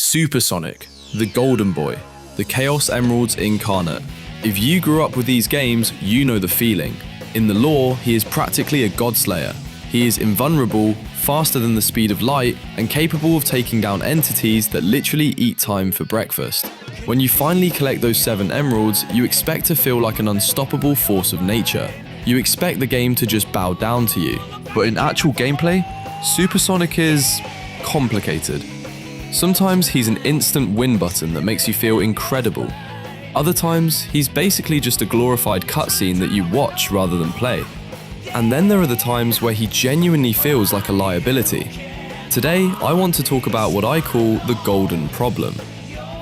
Supersonic, the Golden Boy, the Chaos Emeralds incarnate. If you grew up with these games, you know the feeling. In the lore, he is practically a godslayer. He is invulnerable, faster than the speed of light, and capable of taking down entities that literally eat time for breakfast. When you finally collect those 7 emeralds, you expect to feel like an unstoppable force of nature. You expect the game to just bow down to you. But in actual gameplay, Supersonic is complicated. Sometimes he's an instant win button that makes you feel incredible. Other times, he's basically just a glorified cutscene that you watch rather than play. And then there are the times where he genuinely feels like a liability. Today, I want to talk about what I call the golden problem.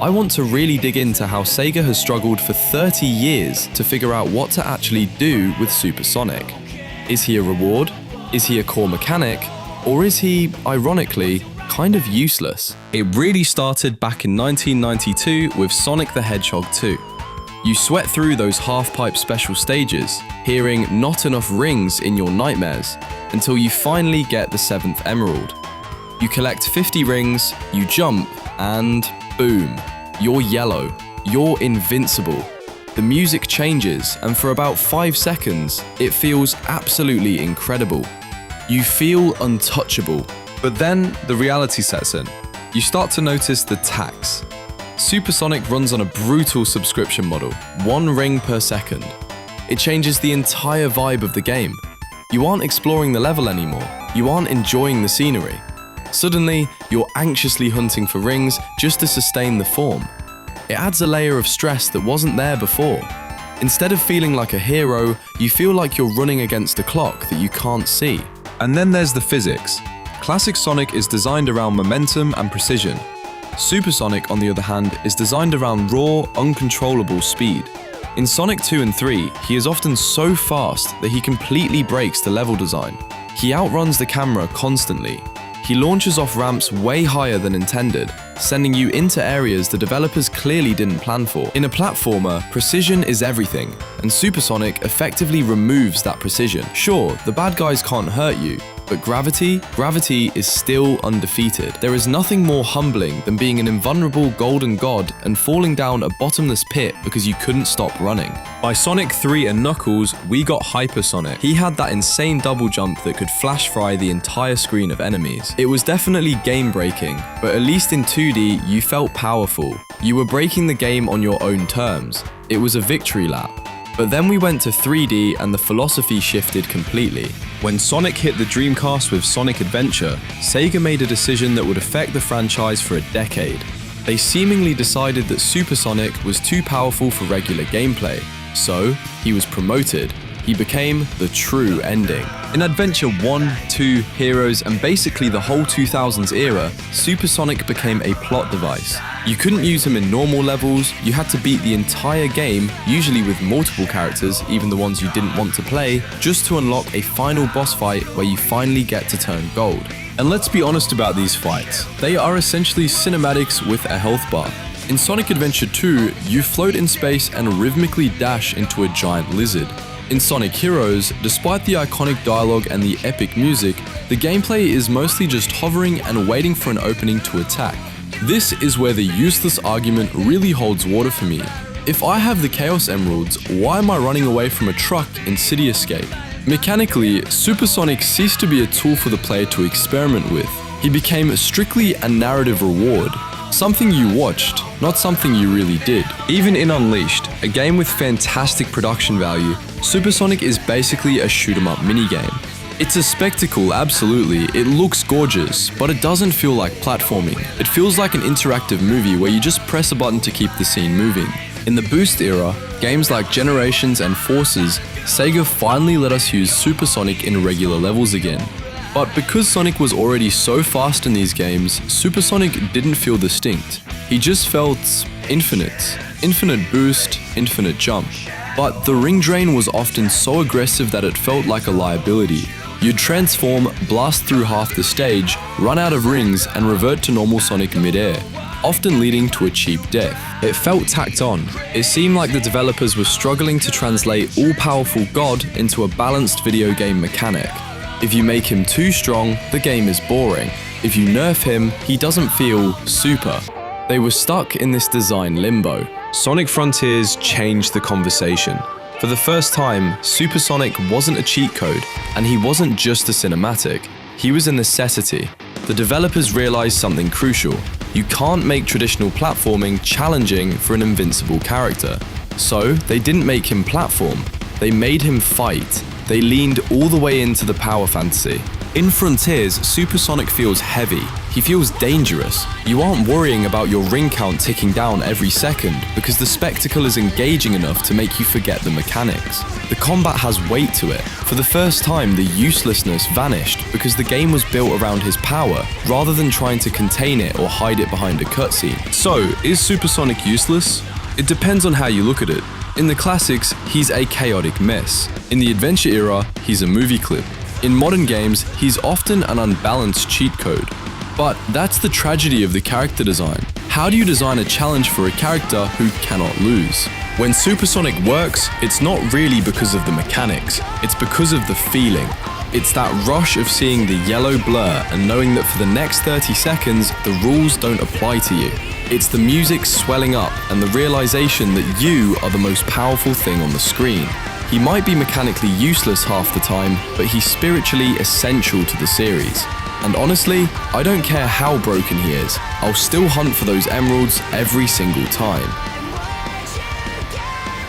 I want to really dig into how SEGA has struggled for 30 years to figure out what to actually do with Supersonic. Is he a reward? Is he a core mechanic? Or is he, ironically, kind of useless? It really started back in 1992 with Sonic the Hedgehog 2. You sweat through those half-pipe special stages, hearing not enough rings in your nightmares, until you finally get the 7th emerald. You collect 50 rings, you jump, and boom, you're yellow. You're invincible. The music changes, and for about 5 seconds, it feels absolutely incredible. You feel untouchable. But then the reality sets in. You start to notice the tax. Supersonic runs on a brutal subscription model, 1 ring per second. It changes the entire vibe of the game. You aren't exploring the level anymore. You aren't enjoying the scenery. Suddenly, you're anxiously hunting for rings just to sustain the form. It adds a layer of stress that wasn't there before. Instead of feeling like a hero, you feel like you're running against a clock that you can't see. And then there's the physics. Classic Sonic is designed around momentum and precision. Supersonic, on the other hand, is designed around raw, uncontrollable speed. In Sonic 2 and 3, he is often so fast that he completely breaks the level design. He outruns the camera constantly. He launches off ramps way higher than intended, sending you into areas the developers clearly didn't plan for. In a platformer, precision is everything, and Supersonic effectively removes that precision. Sure, the bad guys can't hurt you, but gravity is still undefeated. There is nothing more humbling than being an invulnerable golden god and falling down a bottomless pit because you couldn't stop running. By Sonic 3 and Knuckles, we got Hypersonic. He had that insane double jump that could flash fry the entire screen of enemies. It was definitely game-breaking, but at least in 2D, you felt powerful. You were breaking the game on your own terms. It was a victory lap. But then we went to 3D and the philosophy shifted completely. When Sonic hit the Dreamcast with Sonic Adventure, SEGA made a decision that would affect the franchise for a decade. They seemingly decided that Supersonic was too powerful for regular gameplay, so he was promoted. He became the true ending. In Adventure 1, 2, Heroes, and basically the whole 2000s era, Supersonic became a plot device. You couldn't use him in normal levels, you had to beat the entire game, usually with multiple characters, even the ones you didn't want to play, just to unlock a final boss fight where you finally get to turn gold. And let's be honest about these fights. They are essentially cinematics with a health bar. In Sonic Adventure 2, you float in space and rhythmically dash into a giant lizard. In Sonic Heroes, despite the iconic dialogue and the epic music, the gameplay is mostly just hovering and waiting for an opening to attack. This is where the useless argument really holds water for me. If I have the Chaos Emeralds, why am I running away from a truck in City Escape? Mechanically, Supersonic ceased to be a tool for the player to experiment with. He became strictly a narrative reward. Something you watched, not something you really did. Even in Unleashed, a game with fantastic production value, Supersonic is basically a shoot-'em-up minigame. It's a spectacle, absolutely, it looks gorgeous, but it doesn't feel like platforming. It feels like an interactive movie where you just press a button to keep the scene moving. In the Boost era, games like Generations and Forces, SEGA finally let us use Supersonic in regular levels again. But because Sonic was already so fast in these games, Supersonic didn't feel distinct. He just felt infinite. Infinite boost, infinite jump. But the ring drain was often so aggressive that it felt like a liability. You'd transform, blast through half the stage, run out of rings, and revert to normal Sonic midair, often leading to a cheap death. It felt tacked on. It seemed like the developers were struggling to translate all-powerful God into a balanced video game mechanic. If you make him too strong, the game is boring. If you nerf him, he doesn't feel super. They were stuck in this design limbo. Sonic Frontiers changed the conversation. For the first time, Supersonic wasn't a cheat code, and he wasn't just a cinematic. He was a necessity. The developers realized something crucial. You can't make traditional platforming challenging for an invincible character. So, they didn't make him platform. They made him fight. They leaned all the way into the power fantasy. In Frontiers, Supersonic feels heavy. He feels dangerous. You aren't worrying about your ring count ticking down every second because the spectacle is engaging enough to make you forget the mechanics. The combat has weight to it. For the first time, the uselessness vanished because the game was built around his power rather than trying to contain it or hide it behind a cutscene. So, is Supersonic useless? It depends on how you look at it. In the classics, he's a chaotic mess. In the adventure era, he's a movie clip. In modern games, he's often an unbalanced cheat code. But that's the tragedy of the character design. How do you design a challenge for a character who cannot lose? When Supersonic works, it's not really because of the mechanics, it's because of the feeling. It's that rush of seeing the yellow blur and knowing that for the next 30 seconds, the rules don't apply to you. It's the music swelling up and the realization that you are the most powerful thing on the screen. He might be mechanically useless half the time, but he's spiritually essential to the series. And honestly, I don't care how broken he is, I'll still hunt for those emeralds every single time.